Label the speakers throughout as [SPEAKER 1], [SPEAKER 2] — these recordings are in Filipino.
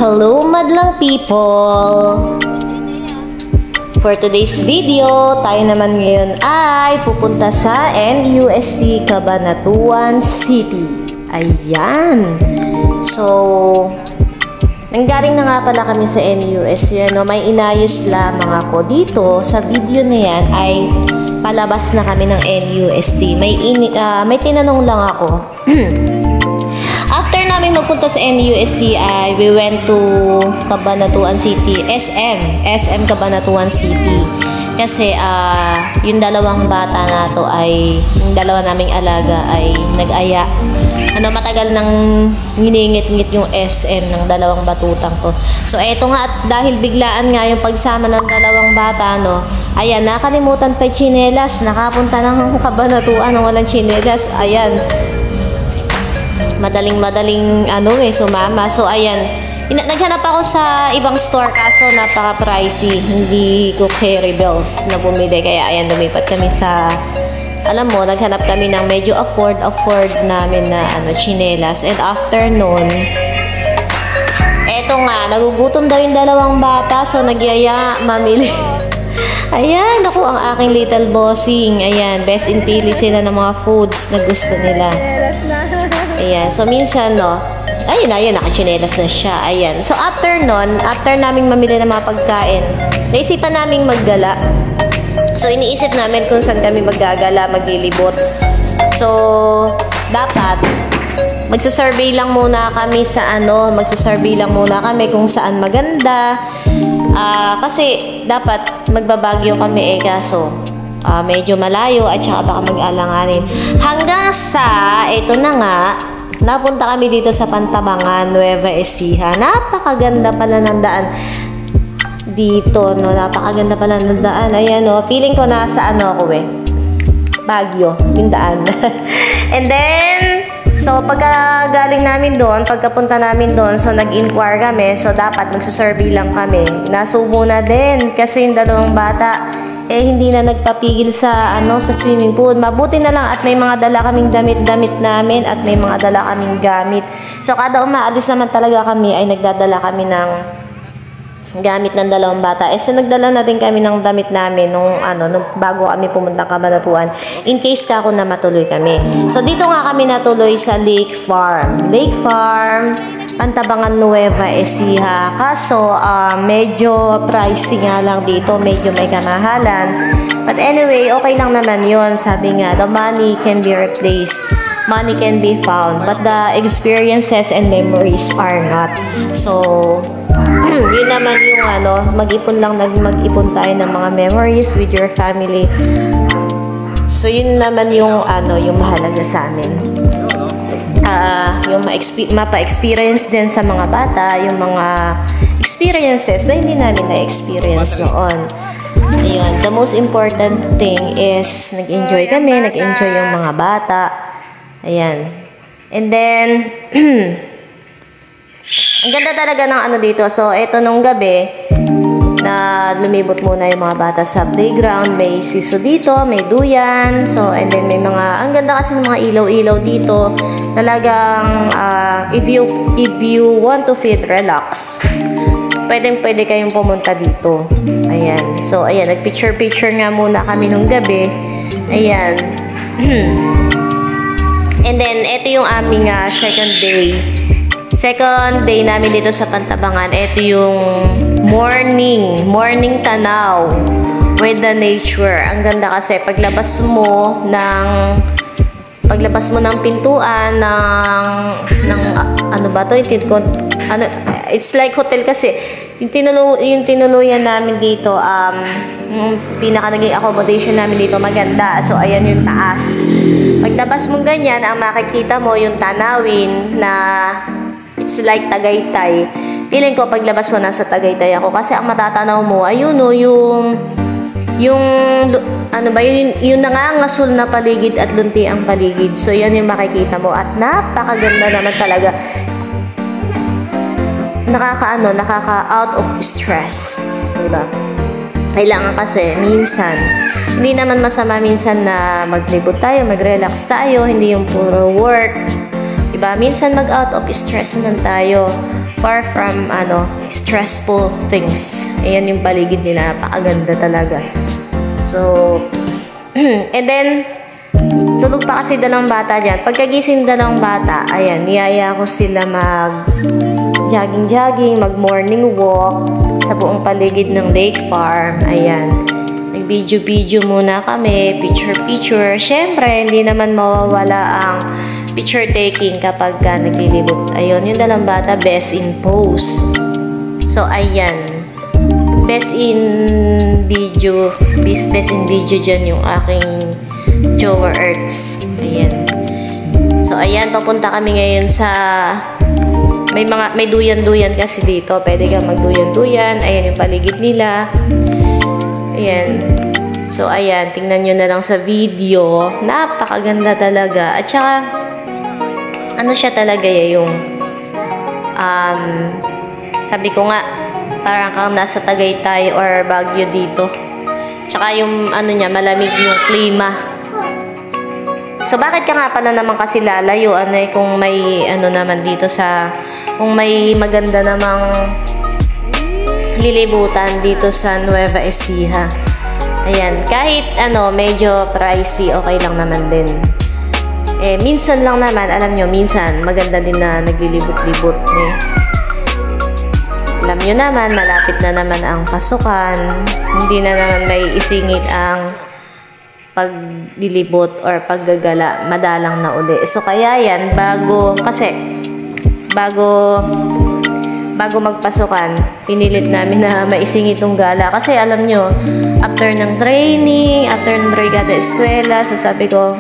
[SPEAKER 1] Hello madlang people! For today's video, tayo naman ngayon ay pupunta sa NUST Cabanatuan City. Ayan! So, nanggaling na nga pala kami sa NUST. Yan, may inayos lamang ako dito. Sa video na yan ay palabas na kami ng NUST. May tinanong lang ako. After namin magpunta sa NUST, we went to Cabanatuan City, SM Cabanatuan City. Kasi yung dalawang bata na to ay, yung dalawa naming alaga ay nag-aya. Matagal nang nginingit-ngit yung SM ng dalawang batutang ko. So eto nga, at dahil biglaan nga yung pagsama ng dalawang bata, ayan, nakalimutan pa yung tsinelas. Nakapunta ng Cabanatuan ng walang tsinelas. Ayan. Madaling sumama. So ayan, naghanap ako sa ibang store kaso napaka-pricey. Hindi ko carry bills na bumili, kaya ayan, lumipat kami sa, alam mo, naghanap kami ng medyo afford namin na chinelas. And after nun, eto nga, nagugutom daw yung dalawang bata, so nagyaya mamili. Ayan, ako ang aking little bossing. Ayan, best in pili sila ng mga foods na gusto nila. Ayan, so minsan, ayun, nakachinelas na siya. Ayan, so after nun, after naming mamili ng mga pagkain, naisipan naming maggala. So, iniisip namin kung saan kami maggagala, maglilibot. So, dapat, magsasurvey lang muna kami sa magsasurvey lang muna kami kung saan maganda. Kasi, dapat, magbabagyo kami kaso, medyo malayo at saka baka mag-alanganin. Hanggang sa, ito na nga, napunta kami dito sa Pantabangan, Nueva Ecija. Napakaganda pala ng daan dito, napakaganda pala ng daan. Ayan, feeling ko nasa Baguio, yung daan. And then, so pagka galing namin doon, pagkapunta namin doon, so nag-inquire kami, so dapat magsasurvey lang kami. Nasubo na din kasi yung dalawang bata hindi na nagpapigil sa sa swimming pool. Mabuti na lang at may mga dala kaming damit-damit namin at may mga dala kaming gamit. So kada umaalis naman talaga kami ay nagdadala kami ng gamit ng dalawang bata. So nagdala na din kami ng damit namin nung bago kami pumunta Cabanatuan in case kako na matuloy kami. So dito nga kami natuloy sa Lake Farm, Pantabangan, Nueva Ecija. Kaso medyo pricey nga lang dito, medyo may kamahalan. But anyway, okay lang naman yun. Sabi nga, the money can be replaced, money can be found, but the experiences and memories are not. So yun naman yung mag-ipon tayo ng mga memories with your family. So yun naman yung yung mahalaga sa amin. Yung mapa-experience din sa mga bata, yung mga experiences na hindi namin na-experience noon. Ayun, the most important thing is nag-enjoy kami, nag-enjoy yung mga bata. Ayan. And then ang ganda talaga ng dito. So, eto nung gabi, na lumibot muna yung mga bata sa playground. May siso dito, may duyan. So, and then may ang ganda kasi ng mga ilaw-ilaw dito. Talagang, if you want to feel relax, pwede kayong pumunta dito. Ayan. So, ayan, nag-picture nga muna kami nung gabi. Ayan. And then, eto yung aming second day namin dito sa Pantabangan. Ito yung morning tanaw with the nature. Ang ganda kasi paglabas mo ng pintuan ng it's like hotel kasi yung tinuluyan namin dito, yung pinaka naging accommodation namin dito maganda. So ayan yung taas. Paglabas mo ganyan, ang makikita mo yung tanawin na it's like Tagaytay. Feeling ko paglabas ko nasa Tagaytay ako kasi ang matatanaw mo ay yung nangangasol na paligid at lunti ang paligid. So yan yung makikita mo at napakaganda naman talaga. Nakaka out of stress, di ba? Kailangan kasi minsan, hindi naman masama minsan na maglibot tayo, mag-relax tayo, hindi yung puro work. Diba? Minsan mag-out of stress naman tayo. far from stressful things. Ayan yung paligid nila, napakaganda talaga. So, and then, tulog pa kasi dalawang bata dyan. Pagkagising dalawang bata, ayan, niyaya ko sila mag-jogging, mag-morning walk sa buong paligid ng lake farm. Ayan, nag-video muna kami, picture. Siyempre, hindi naman mawawala ang picture taking kapag naglilibot. Ayun, yung dalawang bata, best in pose. So, ayan, best in video dyan yung aking Jowa Earths. Ayan. So, ayan, papunta kami ngayon sa may duyan-duyan kasi dito. Pwede ka magduyan-duyan. Ayan yung paligid nila. Ayan. So, ayan, tingnan nyo na lang sa video. Napakaganda talaga. At saka, ano siya talaga yung sabi ko nga, parang kang nasa Tagaytay or Baguio dito. Tsaka yung niya, malamig yung klima. So, bakit ka nga pala naman kasi lalayo? Kung may naman dito kung may maganda namang lilibutan dito sa Nueva Ecija. Ayan, kahit medyo pricey, okay lang naman din. Minsan lang naman, alam nyo, minsan maganda din na naglilibot-libot. Alam nyo naman, malapit na naman ang pasukan. Hindi na naman may isingit ang paglilibot or paggagala, madalang na uli. So, kaya yan, bago magpasukan, pinilit namin na maisingit itong gala. Kasi alam nyo, after ng training, after ng brigada eskwela, so sabi ko,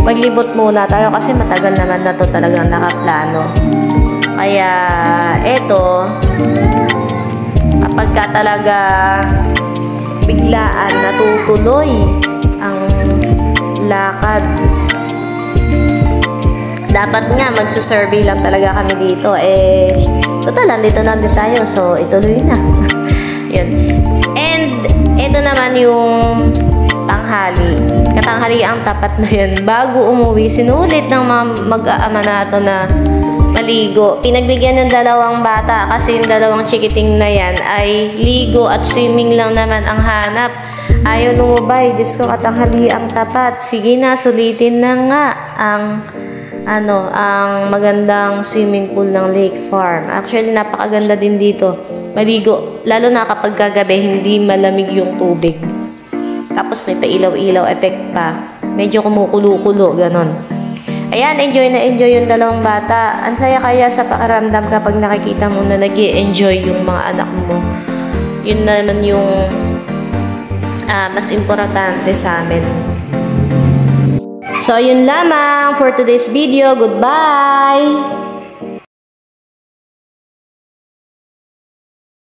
[SPEAKER 1] maglibot muna tayo kasi matagal naman na to talagang nakaplano. Kaya, eto, kapag ka talaga biglaan natutuloy ang lakad, dapat nga magsusurvey lang talaga kami dito. Total, nandito na din tayo, so ituloy na. Yun. And ito naman yung katanghali ang tapat na yun. Bago umuwi, sinulit ng mga mag-aama nato na maligo. Pinagbigyan ng dalawang bata kasi yung dalawang chikiting na yan ay ligo at swimming lang naman ang hanap. Ayaw lumubay. Diyos ko, katanghali ang tapat. Sige na, sulitin na nga ang magandang swimming pool ng Lake Farm. Actually, napakaganda din dito. Maligo. Lalo na kapag kagabi, hindi malamig yung tubig. Tapos may pailaw-ilaw effect pa. Medyo kumukulo-kulo, ganon. Ayan, enjoy na enjoy yung dalawang bata. Ang saya kaya sa pakiramdam kapag nakikita mo na nag-i-enjoy yung mga anak mo. Yun naman yung mas importante sa amin. So, yun lamang for today's video. Goodbye!